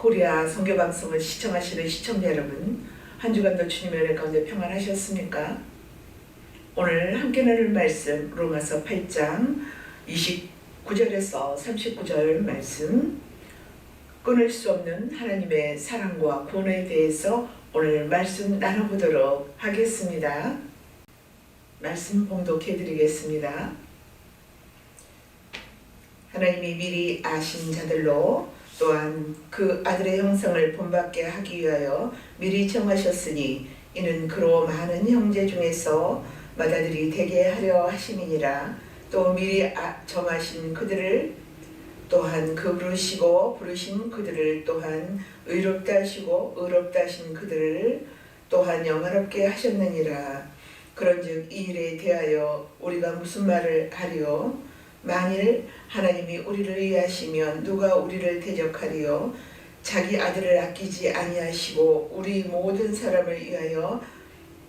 코리아 선교방송을 시청하시는 시청자 여러분, 한 주간도 주님의 은혜 가운데 평안하셨습니까? 오늘 함께 나눌 말씀 로마서 8장 29절에서 39절 말씀, 끊을 수 없는 하나님의 사랑과 구원에 대해서 오늘 말씀 나눠보도록 하겠습니다. 말씀 봉독해 드리겠습니다. 하나님이 미리 아신 자들로 또한 그 아들의 형상을 본받게 하기 위하여 미리 정하셨으니 이는 그로 많은 형제 중에서 맏아들이 되게 하려 하심이니라. 또 미리 정하신 그들을 또한 그 부르신 그들을 또한 의롭다 하시고 의롭다 하신 그들을 또한 영화롭게 하셨느니라. 그런즉 이 일에 대하여 우리가 무슨 말을 하리요? 만일 하나님이 우리를 위하시면 누가 우리를 대적하리요? 자기 아들을 아끼지 아니하시고 우리 모든 사람을 위하여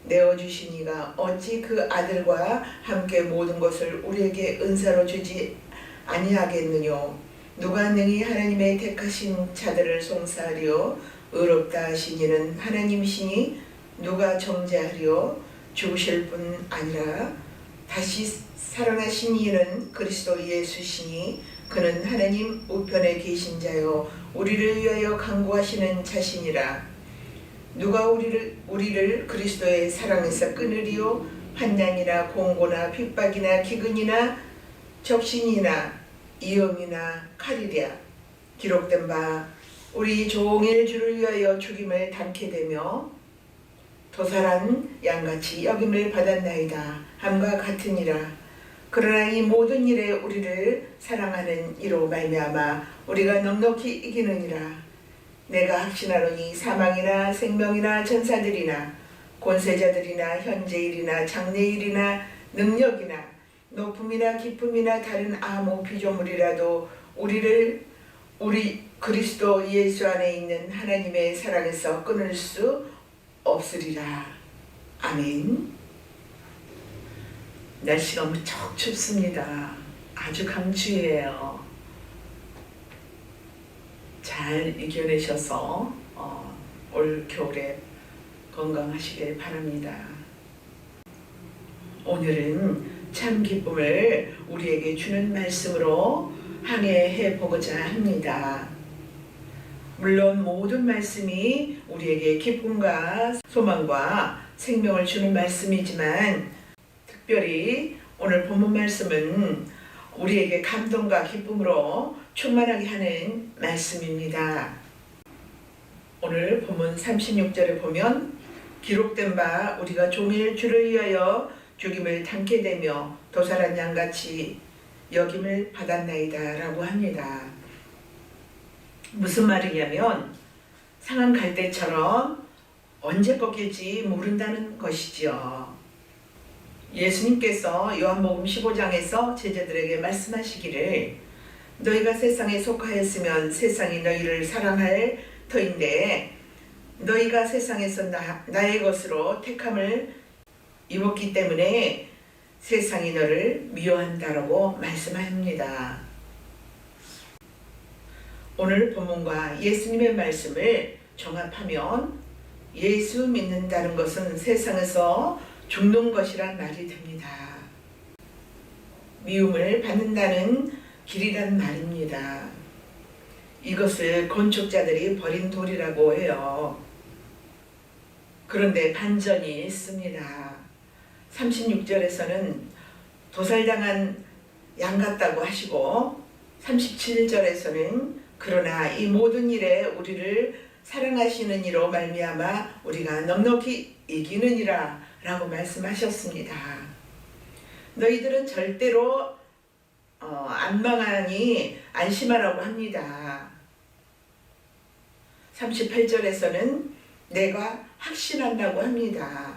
내어주신 이가 어찌 그 아들과 함께 모든 것을 우리에게 은사로 주지 아니하겠느뇨? 누가 능히 하나님의 택하신 자들을 송사하리요? 의롭다 하신 이는 하나님이시니 누가 정죄하리요? 죽으실 뿐 아니라 다시 살아나신 이는 그리스도 예수시니 그는 하나님 우편에 계신 자요 우리를 위하여 간구하시는 자신이라. 누가 우리를 그리스도의 사랑에서 끊으리요? 환난이나 공고나 핍박이나 기근이나 적신이나 위험이나 칼이랴. 기록된 바 우리 종일 주를 위하여 죽임을 당케 되며 도살한 양같이 여김을 받았나이다 함과 같으니라. 그러나 이 모든 일에 우리를 사랑하는 이로 말미암아 우리가 넉넉히 이기느니라. 내가 확신하노니 사망이나 생명이나 천사들이나 권세자들이나 현재일이나 장래일이나 능력이나 높음이나 깊음이나 다른 아무 피조물이라도 우리 그리스도 예수 안에 있는 하나님의 사랑에서 끊을 수 없으리라. 아멘. 날씨가 무척 춥습니다. 아주 강추위에요. 잘 이겨내셔서 올 겨울에 건강하시길 바랍니다. 오늘은 참 기쁨을 우리에게 주는 말씀으로 항해해 보고자 합니다. 물론 모든 말씀이 우리에게 기쁨과 소망과 생명을 주는 말씀이지만 특별히 오늘 본문 말씀은 우리에게 감동과 기쁨으로 충만하게 하는 말씀입니다. 오늘 본문 36절에 보면 기록된 바 우리가 종일 주를 위하여 죽임을 당케 되며 도살한 양같이 여김을 받았나이다 라고 합니다. 무슨 말이냐면 상한 갈대처럼 언제 꺾일지 모른다는 것이지요. 예수님께서 요한복음 15장에서 제자들에게 말씀하시기를 너희가 세상에 속하였으면 세상이 너희를 사랑할 터인데 너희가 세상에서 나의 것으로 택함을 입었기 때문에 세상이 너를 미워한다라고 말씀합니다. 오늘 본문과 예수님의 말씀을 종합하면 예수 믿는다는 것은 세상에서 죽는 것이란 말이 됩니다. 미움을 받는다는 길이란 말입니다. 이것을 건축자들이 버린 돌이라고 해요. 그런데 반전이 있습니다. 36절에서는 도살당한 양 같다고 하시고 37절에서는 그러나 이 모든 일에 우리를 사랑하시는 이로 말미암아 우리가 넉넉히 이기느니라 라고 말씀하셨습니다. 너희들은 절대로 안 망하니 안심하라고 합니다. 38절에서는 내가 확신한다고 합니다.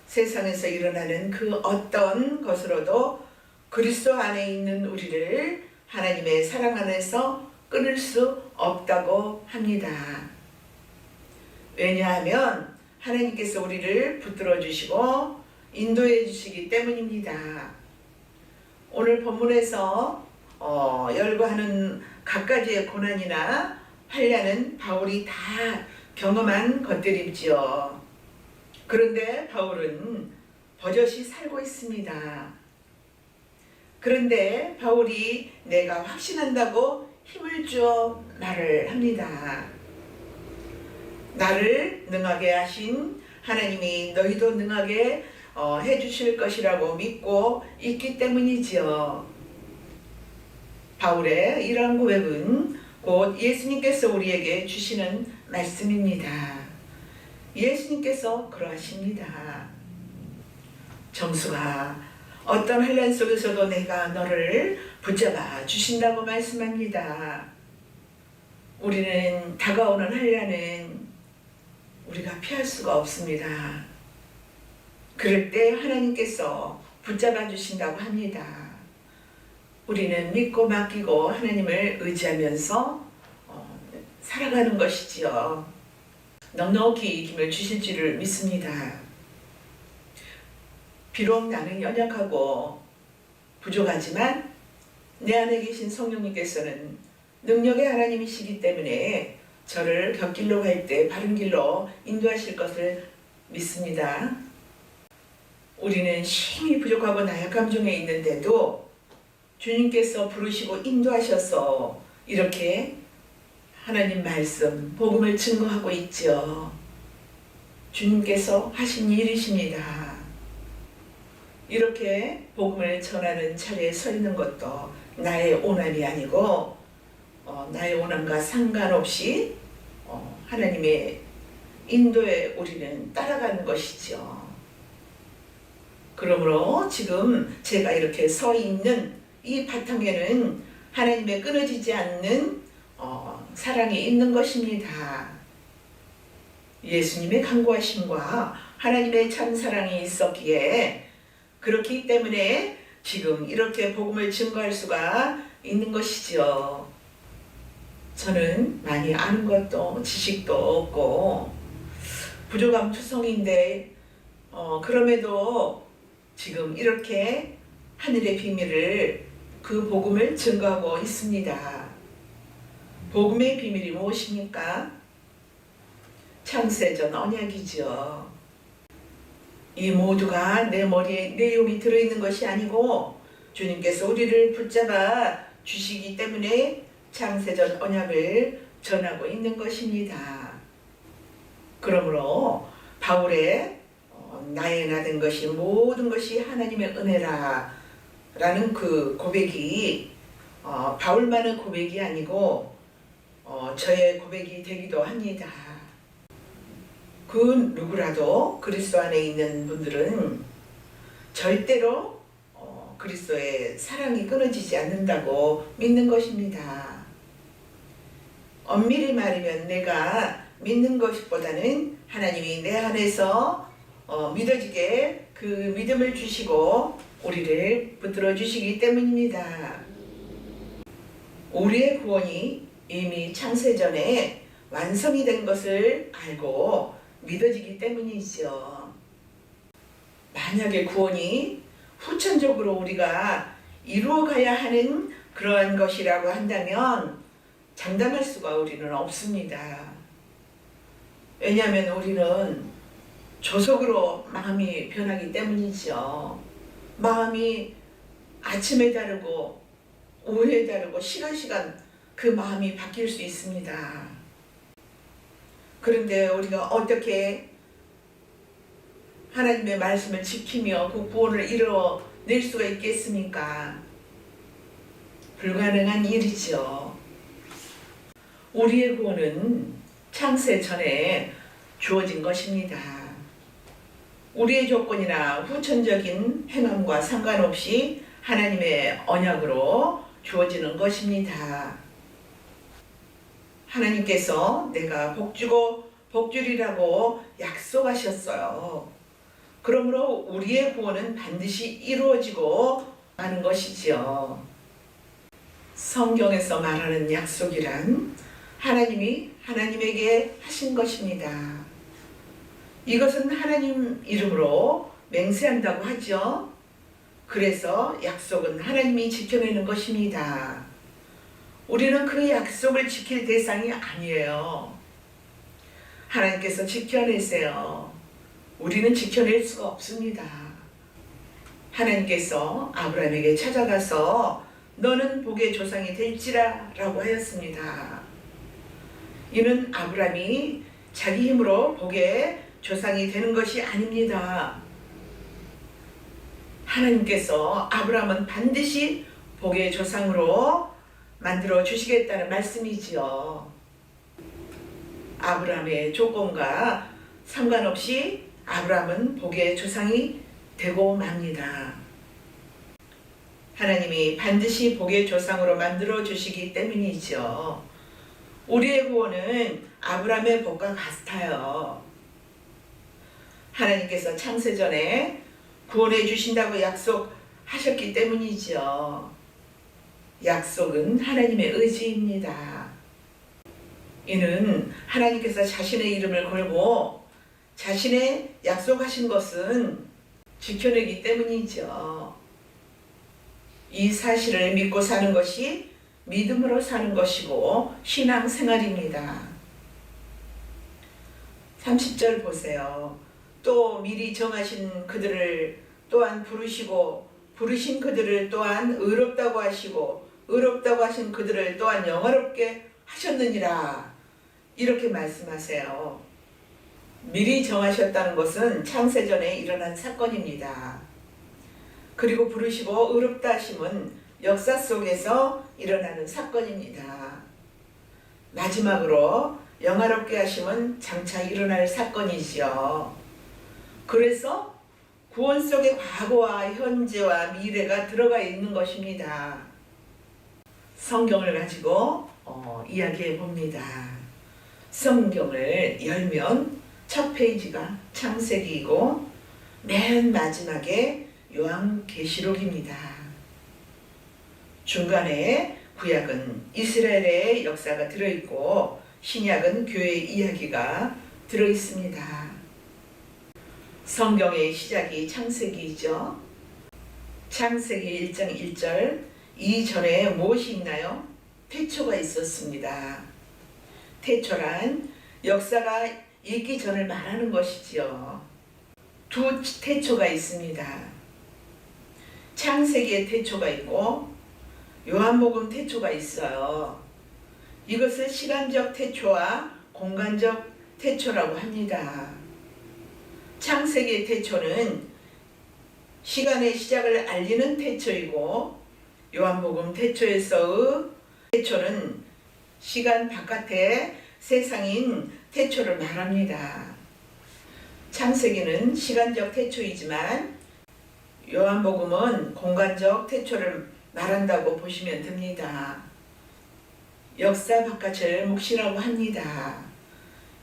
세상에서 일어나는 그 어떤 것으로도 그리스도 안에 있는 우리를 하나님의 사랑 안에서 끊을 수 없다고 합니다. 왜냐하면 하나님께서 우리를 붙들어 주시고 인도해 주시기 때문입니다. 오늘 본문에서 열거하는 갖가지의 고난이나 환난은 바울이 다 경험한 것들이지요. 그런데 바울은 버젓이 살고 있습니다. 그런데 바울이 내가 확신한다고 힘을 주어 말을 합니다. 나를 능하게 하신 하나님이 너희도 능하게 해주실 것이라고 믿고 있기 때문이지요. 바울의 이러한 고백은 곧 예수님께서 우리에게 주시는 말씀입니다. 예수님께서 그러하십니다. 정수가 어떤 환난 속에서도 내가 너를 붙잡아 주신다고 말씀합니다. 우리는 다가오는 환난은 우리가 피할 수가 없습니다. 그럴 때 하나님께서 붙잡아 주신다고 합니다. 우리는 믿고 맡기고 하나님을 의지하면서 살아가는 것이지요. 넉넉히 힘을 주실 줄을 믿습니다. 비록 나는 연약하고 부족하지만 내 안에 계신 성령님께서는 능력의 하나님이시기 때문에 저를 곁길로 갈 때 바른 길로 인도하실 것을 믿습니다. 우리는 심히 부족하고 나약함 중에 있는데도 주님께서 부르시고 인도하셔서 이렇게 하나님 말씀, 복음을 증거하고 있죠. 주님께서 하신 일이십니다. 이렇게 복음을 전하는 자리에 서 있는 것도 나의 오남이 아니고 나의 오남과 상관없이 하나님의 인도에 우리는 따라가는 것이죠. 그러므로 지금 제가 이렇게 서 있는 이 바탕에는 하나님의 끊어지지 않는 사랑이 있는 것입니다. 예수님의 간구하심과 하나님의 참사랑이 있었기에 그렇기 때문에 지금 이렇게 복음을 증거할 수가 있는 것이죠. 저는 많이 아는 것도 지식도 없고 부족함 투성인데 그럼에도 지금 이렇게 하늘의 비밀을 그 복음을 증거하고 있습니다. 복음의 비밀이 무엇입니까? 창세전 언약이죠. 이 모두가 내 머리에 내용이 들어있는 것이 아니고 주님께서 우리를 붙잡아 주시기 때문에 창세전 언약을 전하고 있는 것입니다. 그러므로 바울의 나의 나 된 것이 모든 것이 하나님의 은혜라 라는 그 고백이 바울만의 고백이 아니고 저의 고백이 되기도 합니다. 그 누구라도 그리스도 안에 있는 분들은 절대로 그리스도의 사랑이 끊어지지 않는다고 믿는 것입니다. 엄밀히 말하면 내가 믿는 것보다는 하나님이 내 안에서 믿어지게 그 믿음을 주시고 우리를 붙들어 주시기 때문입니다. 우리의 구원이 이미 창세전에 완성이 된 것을 알고 믿어지기 때문이죠. 만약에 구원이 후천적으로 우리가 이루어가야 하는 그러한 것이라고 한다면 장담할 수가 우리는 없습니다. 왜냐하면 우리는 조속으로 마음이 변하기 때문이죠. 마음이 아침에 다르고 오후에 다르고 시간 그 마음이 바뀔 수 있습니다. 그런데 우리가 어떻게 하나님의 말씀을 지키며 그 구원을 이뤄낼 수가 있겠습니까? 불가능한 일이죠. 우리의 구원은 창세 전에 주어진 것입니다. 우리의 조건이나 후천적인 행함과 상관없이 하나님의 언약으로 주어지는 것입니다. 하나님께서 내가 복주고 복주리라고 약속하셨어요. 그러므로 우리의 구원은 반드시 이루어지고 하는 것이지요. 성경에서 말하는 약속이란 하나님이 하나님에게 하신 것입니다. 이것은 하나님 이름으로 맹세한다고 하죠. 그래서 약속은 하나님이 지켜내는 것입니다. 우리는 그 약속을 지킬 대상이 아니에요. 하나님께서 지켜내세요. 우리는 지켜낼 수가 없습니다. 하나님께서 아브라함에게 찾아가서 너는 복의 조상이 될지라 라고 하였습니다. 이는 아브라함이 자기 힘으로 복의 조상이 되는 것이 아닙니다. 하나님께서 아브라함은 반드시 복의 조상으로 만들어 주시겠다는 말씀이지요. 아브라함의 조건과 상관없이 아브라함은 복의 조상이 되고 맙니다. 하나님이 반드시 복의 조상으로 만들어 주시기 때문이죠. 우리의 구원은 아브라함의 복과 같아요. 하나님께서 창세전에 구원해 주신다고 약속하셨기 때문이죠. 약속은 하나님의 의지입니다. 이는 하나님께서 자신의 이름을 걸고 자신의 약속하신 것은 지켜내기 때문이죠. 이 사실을 믿고 사는 것이 믿음으로 사는 것이고 신앙생활입니다. 30절 보세요. 또 미리 정하신 그들을 또한 부르시고 부르신 그들을 또한 의롭다고 하시고 의롭다고 하신 그들을 또한 영화롭게 하셨느니라. 이렇게 말씀하세요. 미리 정하셨다는 것은 창세전에 일어난 사건입니다. 그리고 부르시고 의롭다 하심은 역사 속에서 일어나는 사건입니다. 마지막으로 영화롭게 하심은 장차 일어날 사건이지요. 그래서 구원 속에 과거와 현재와 미래가 들어가 있는 것입니다. 성경을 가지고 이야기해 봅니다. 성경을 열면 첫 페이지가 창세기이고 맨 마지막에 요한계시록입니다. 중간에 구약은 이스라엘의 역사가 들어있고 신약은 교회의 이야기가 들어있습니다. 성경의 시작이 창세기이죠. 창세기 1장 1절 이전에 무엇이 있나요? 태초가 있었습니다. 태초란 역사가 있기 전을 말하는 것이지요. 두 태초가 있습니다. 창세기의 태초가 있고 요한복음 태초가 있어요. 이것을 시간적 태초와 공간적 태초라고 합니다. 창세기의 태초는 시간의 시작을 알리는 태초이고 요한복음 태초에서의 태초는 시간 바깥의 세상인 태초를 말합니다. 창세기는 시간적 태초이지만 요한복음은 공간적 태초를 말한다고 보시면 됩니다. 역사 바깥을 묵시라고 합니다.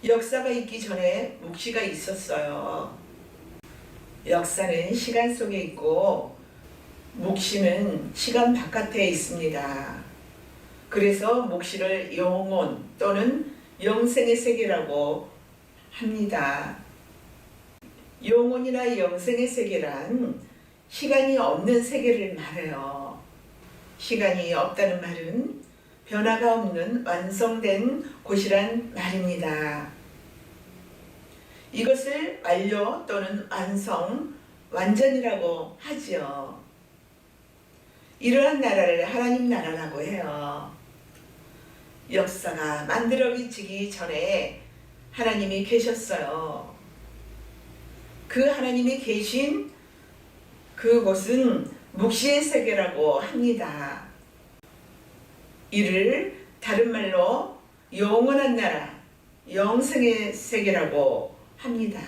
역사가 있기 전에 묵시가 있었어요. 역사는 시간 속에 있고 묵시는 시간 바깥에 있습니다. 그래서 묵시를 영혼 또는 영생의 세계라고 합니다. 영혼이나 영생의 세계란 시간이 없는 세계를 말해요. 시간이 없다는 말은 변화가 없는 완성된 곳이란 말입니다. 이것을 완료 또는 완성, 완전이라고 하지요. 이러한 나라를 하나님 나라라고 해요. 역사가 만들어지기 전에 하나님이 계셨어요. 그 하나님이 계신 그곳은 묵시의 세계라고 합니다. 이를 다른 말로 영원한 나라, 영생의 세계라고 합니다.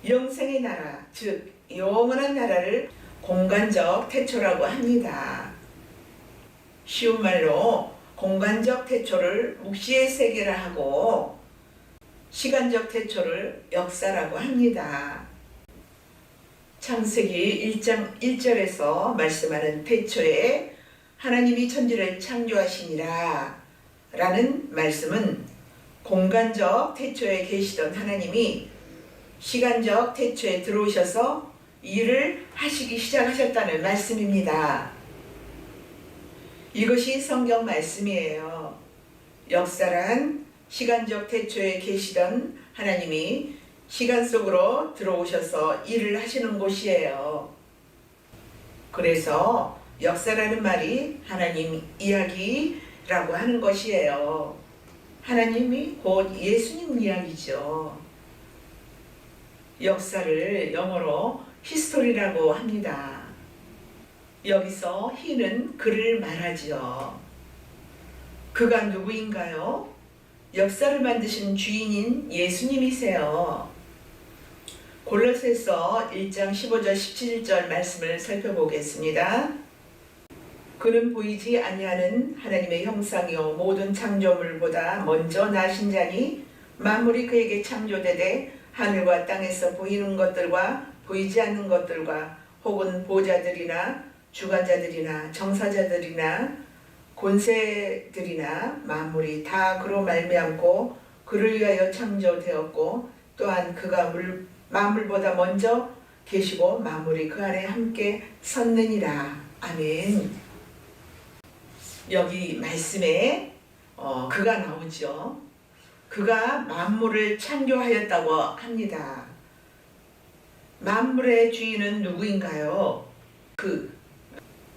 영생의 나라, 즉 영원한 나라를 공간적 태초라고 합니다. 쉬운 말로 공간적 태초를 묵시의 세계라 하고 시간적 태초를 역사라고 합니다. 창세기 1장 1절에서 말씀하는 태초에 하나님이 천지를 창조하시니라 라는 말씀은 공간적 태초에 계시던 하나님이 시간적 태초에 들어오셔서 일을 하시기 시작하셨다는 말씀입니다. 이것이 성경 말씀이에요. 역사란 시간적 태초에 계시던 하나님이 시간 속으로 들어오셔서 일을 하시는 곳이에요. 그래서 역사라는 말이 하나님 이야기라고 하는 것이에요. 하나님이 곧 예수님 이야기죠. 역사를 영어로 히스토리라고 합니다. 여기서 히는 그를 말하지요. 그가 누구인가요? 역사를 만드신 주인인 예수님이세요. 골로새서 1장 15절 17절 말씀을 살펴보겠습니다. 그는 보이지 아니하는 하나님의 형상이요 모든 창조물보다 먼저 나신 자니 만물이 그에게 창조되되 하늘과 땅에서 보이는 것들과 보이지 않는 것들과 혹은 보좌들이나 주관자들이나 정사자들이나 권세들이나 만물이 다 그로 말미암고 그를 위하여 창조되었고 또한 그가 만물보다 먼저 계시고 만물이 그 안에 함께 섰느니라. 아멘. 여기 말씀에 그가 나오죠. 그가 만물을 창조하였다고 합니다. 만물의 주인은 누구인가요?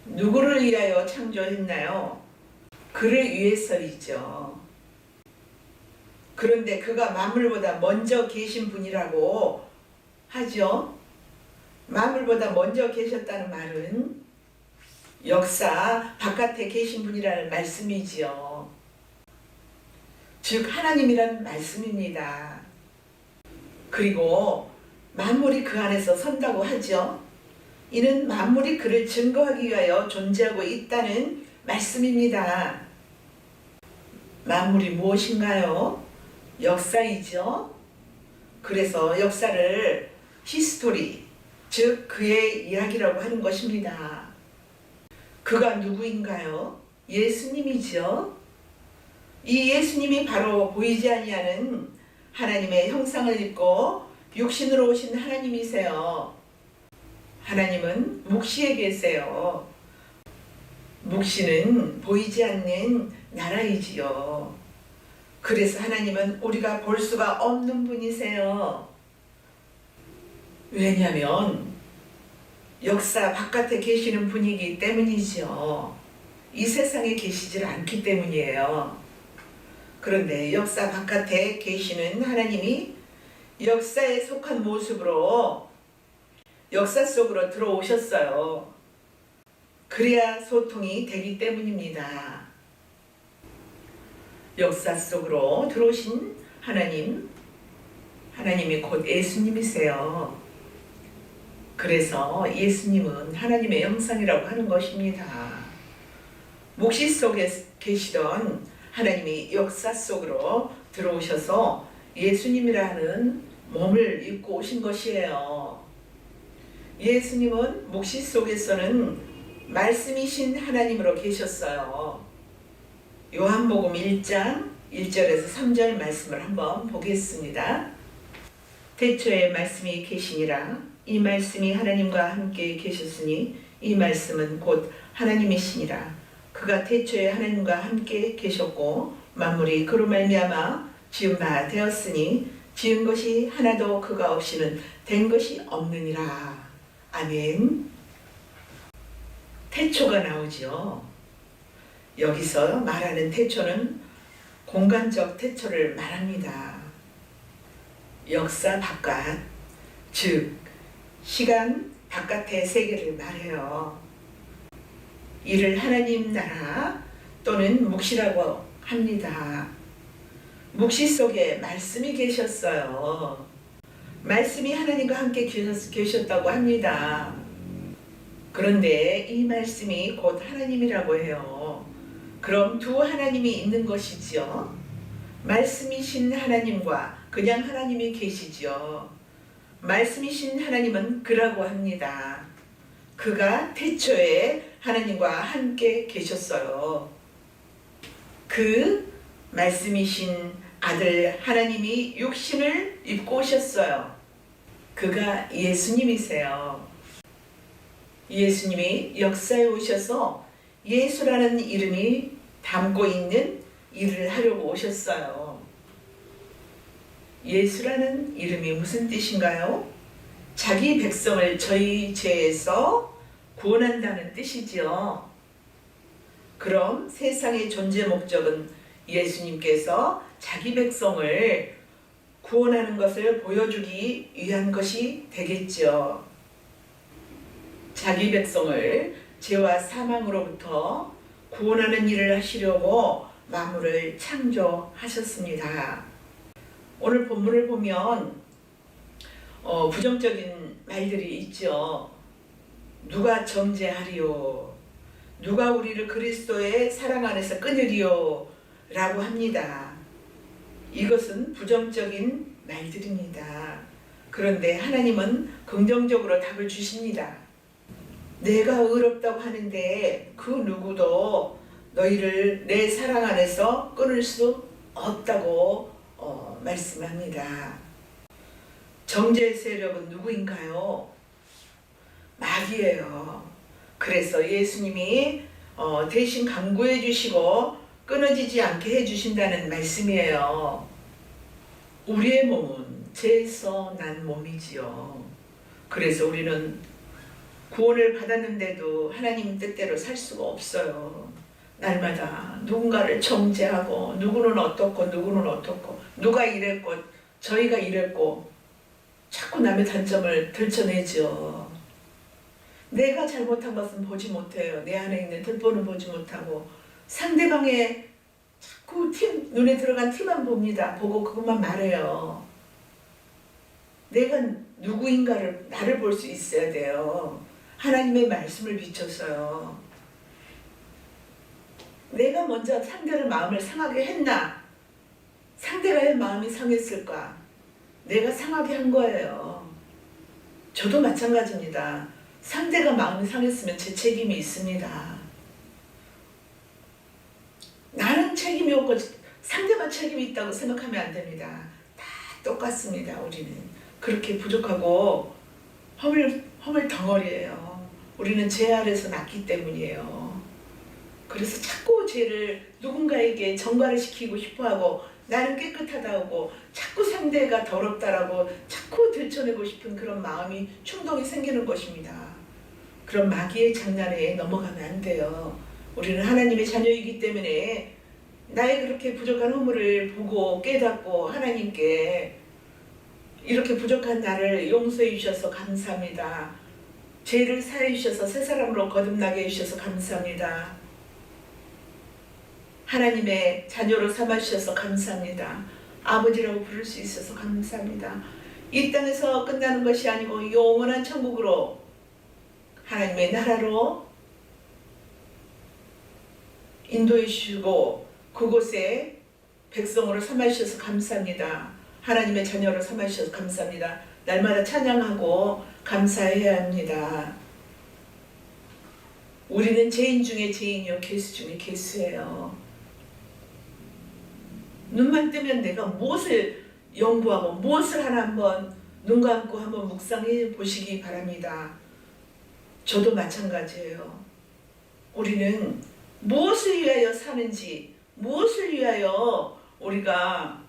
누구를 위하여 창조했나요? 그를 위해서이죠. 그런데 그가 만물보다 먼저 계신 분이라고 하죠. 만물보다 먼저 계셨다는 말은 역사 바깥에 계신 분이라는 말씀이지요. 즉 하나님이란 말씀입니다. 그리고 만물이 그 안에서 선다고 하죠. 이는 만물이 그를 증거하기 위하여 존재하고 있다는 말씀입니다. 만물이 무엇인가요? 역사이죠. 그래서 역사를 히스토리, 즉 그의 이야기라고 하는 것입니다. 그가 누구인가요? 예수님이죠. 이 예수님이 바로 보이지 아니하는 하나님의 형상을 입고 육신으로 오신 하나님이세요. 하나님은 묵시에 계세요. 묵시는 보이지 않는 나라이지요. 그래서 하나님은 우리가 볼 수가 없는 분이세요. 왜냐하면 역사 바깥에 계시는 분이기 때문이죠. 이 세상에 계시질 않기 때문이에요. 그런데 역사 바깥에 계시는 하나님이 역사에 속한 모습으로 역사 속으로 들어오셨어요. 그래야 소통이 되기 때문입니다. 역사 속으로 들어오신 하나님이 곧 예수님이세요. 그래서 예수님은 하나님의 형상이라고 하는 것입니다. 묵시 속에 계시던 하나님이 역사 속으로 들어오셔서 예수님이라는 몸을 입고 오신 것이에요. 예수님은 묵시 속에서는 말씀이신 하나님으로 계셨어요. 요한복음 1장 1절에서 3절 말씀을 한번 보겠습니다. 태초에 말씀이 계시니라. 이 말씀이 하나님과 함께 계셨으니 이 말씀은 곧 하나님이시니라. 그가 태초에 하나님과 함께 계셨고 만물이 그로 말미암아 지은 바 되었으니 지은 것이 하나도 그가 없이는 된 것이 없느니라. 아멘. 태초가 나오죠. 여기서 말하는 태초는 공간적 태초를 말합니다. 역사 바깥, 즉 시간 바깥의 세계를 말해요. 이를 하나님 나라 또는 묵시라고 합니다. 묵시 속에 말씀이 계셨어요. 말씀이 하나님과 함께 계셨다고 합니다. 그런데 이 말씀이 곧 하나님이라고 해요. 그럼 두 하나님이 있는 것이지요. 말씀이신 하나님과 그냥 하나님이 계시지요. 말씀이신 하나님은 그라고 합니다. 그가 태초에 하나님과 함께 계셨어요. 그 말씀이신 아들 하나님이 육신을 입고 오셨어요. 그가 예수님이세요. 예수님이 역사에 오셔서 예수라는 이름이 담고 있는 일을 하려고 오셨어요. 예수라는 이름이 무슨 뜻인가요? 자기 백성을 저희 죄에서 구원한다는 뜻이지요. 그럼 세상의 존재 목적은 예수님께서 자기 백성을 구원하는 것을 보여주기 위한 것이 되겠죠. 자기 백성을 죄와 사망으로부터 구원하는 일을 하시려고 만물을 창조하셨습니다. 오늘 본문을 보면 부정적인 말들이 있죠. 누가 정죄하리요? 누가 우리를 그리스도의 사랑 안에서 끊으리요? 라고 합니다. 이것은 부정적인 말들입니다. 그런데 하나님은 긍정적으로 답을 주십니다. 내가 의롭다고 하는데 그 누구도 너희를 내 사랑 안에서 끊을 수 없다고 말씀합니다. 정죄의 세력은 누구인가요? 마귀예요. 그래서 예수님이 대신 강구해 주시고 끊어지지 않게 해주신다는 말씀이에요. 우리의 몸은 죄에서 난 몸이지요. 그래서 우리는 구원을 받았는데도 하나님 뜻대로 살 수가 없어요. 날마다 누군가를 정죄하고 누구는 어떻고 누구는 어떻고 누가 이랬고 저희가 이랬고 자꾸 남의 단점을 들춰내죠. 내가 잘못한 것은 보지 못해요. 내 안에 있는 득보는 보지 못하고 상대방의 자꾸 눈에 들어간 티만 봅니다. 보고 그것만 말해요. 내가 누구인가를 나를 볼 수 있어야 돼요. 하나님의 말씀을 비춰서요. 내가 먼저 상대를 마음을 상하게 했나? 상대가 왜 마음이 상했을까? 내가 상하게 한 거예요. 저도 마찬가지입니다. 상대가 마음이 상했으면 제 책임이 있습니다. 나는 책임이 없고 상대만 책임이 있다고 생각하면 안 됩니다. 다 똑같습니다. 우리는 그렇게 부족하고 허물 덩어리예요. 우리는 죄 아래서 났기 때문이에요. 그래서 자꾸 죄를 누군가에게 전가를 시키고 싶어하고 나는 깨끗하다고 자꾸 상대가 더럽다라고 자꾸 들춰내고 싶은 그런 마음이 충동이 생기는 것입니다. 그런 마귀의 장난에 넘어가면 안 돼요. 우리는 하나님의 자녀이기 때문에 나의 그렇게 부족한 허물을 보고 깨닫고 하나님께 이렇게 부족한 나를 용서해 주셔서 감사합니다. 죄를 사해 주셔서 새 사람으로 거듭나게 해주셔서 감사합니다. 하나님의 자녀로 삼아주셔서 감사합니다. 아버지라고 부를 수 있어서 감사합니다. 이 땅에서 끝나는 것이 아니고 영원한 천국으로 하나님의 나라로 인도해 주시고 그곳에 백성으로 삼아주셔서 감사합니다. 하나님의 자녀로 삼아주셔서 감사합니다. 날마다 찬양하고 감사해야 합니다. 우리는 죄인 중에 죄인이요 괴수 중에 괴수예요. 눈만 뜨면 내가 무엇을 연구하고 무엇을 하나 한번 눈 감고 한번 묵상해 보시기 바랍니다. 저도 마찬가지예요. 우리는 무엇을 위하여 사는지, 무엇을 위하여 우리가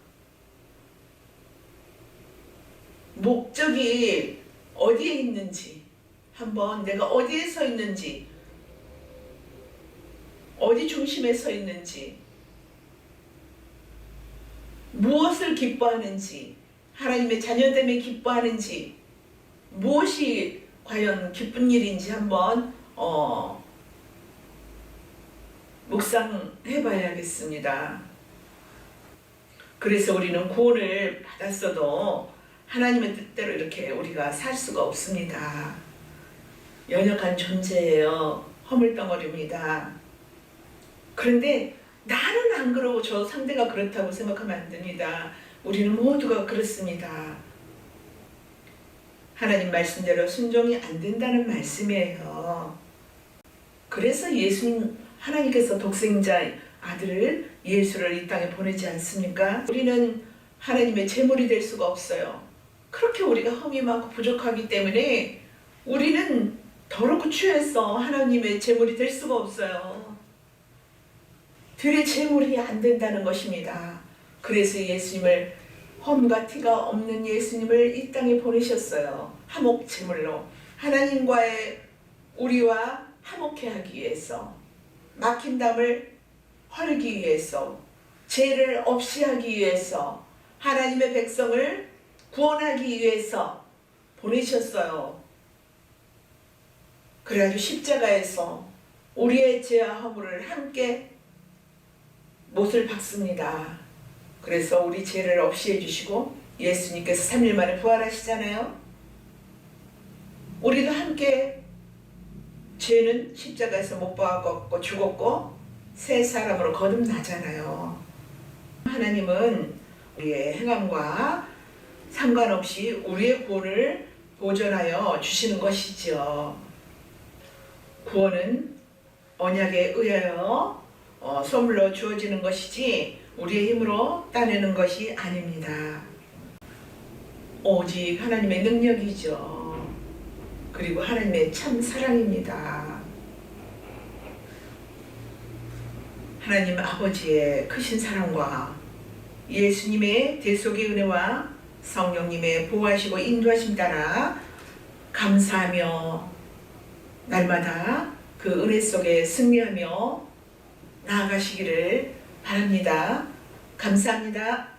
목적이 어디에 있는지, 한번 내가 어디에 서 있는지, 어디 중심에 서 있는지, 무엇을 기뻐하는지, 하나님의 자녀됨에 기뻐하는지, 무엇이 과연 기쁜 일인지 한번 묵상해 봐야겠습니다. 그래서 우리는 구원을 받았어도 하나님의 뜻대로 이렇게 우리가 살 수가 없습니다. 연약한 존재예요. 허물덩어리입니다. 그런데 나는 안 그러고 저 상대가 그렇다고 생각하면 안 됩니다. 우리는 모두가 그렇습니다. 하나님 말씀대로 순종이 안 된다는 말씀이에요. 그래서 예수님 하나님께서 독생자 아들을 예수를 이 땅에 보내지 않습니까? 우리는 하나님의 제물이 될 수가 없어요. 그렇게 우리가 흠이 많고 부족하기 때문에 우리는 더럽고 취해서 하나님의 제물이 될 수가 없어요. 들의 제물이 안 된다는 것입니다. 그래서 예수님을 험과 티가 없는 예수님을 이 땅에 보내셨어요. 화목 제물로 하나님과의 우리와 화목해 하기 위해서, 막힌 담을 헐기 위해서, 죄를 없이 하기 위해서, 하나님의 백성을 구원하기 위해서 보내셨어요. 그래가지고 십자가에서 우리의 죄와 허물을 함께 못을 박습니다. 그래서 우리 죄를 없이 해주시고 예수님께서 3일 만에 부활하시잖아요. 우리도 함께 죄는 십자가에서 못 박았고 죽었고 새 사람으로 거듭나잖아요. 하나님은 우리의 행함과 상관없이 우리의 구원을 보전하여 주시는 것이죠. 구원은 언약에 의하여 선물로 주어지는 것이지 우리의 힘으로 따내는 것이 아닙니다. 오직 하나님의 능력이죠. 그리고 하나님의 참 사랑입니다. 하나님 아버지의 크신 사랑과 예수님의 대속의 은혜와 성령님의 보호하시고 인도하심 따라 감사하며 날마다 그 은혜 속에 승리하며 나아가시기를 바랍니다. 감사합니다.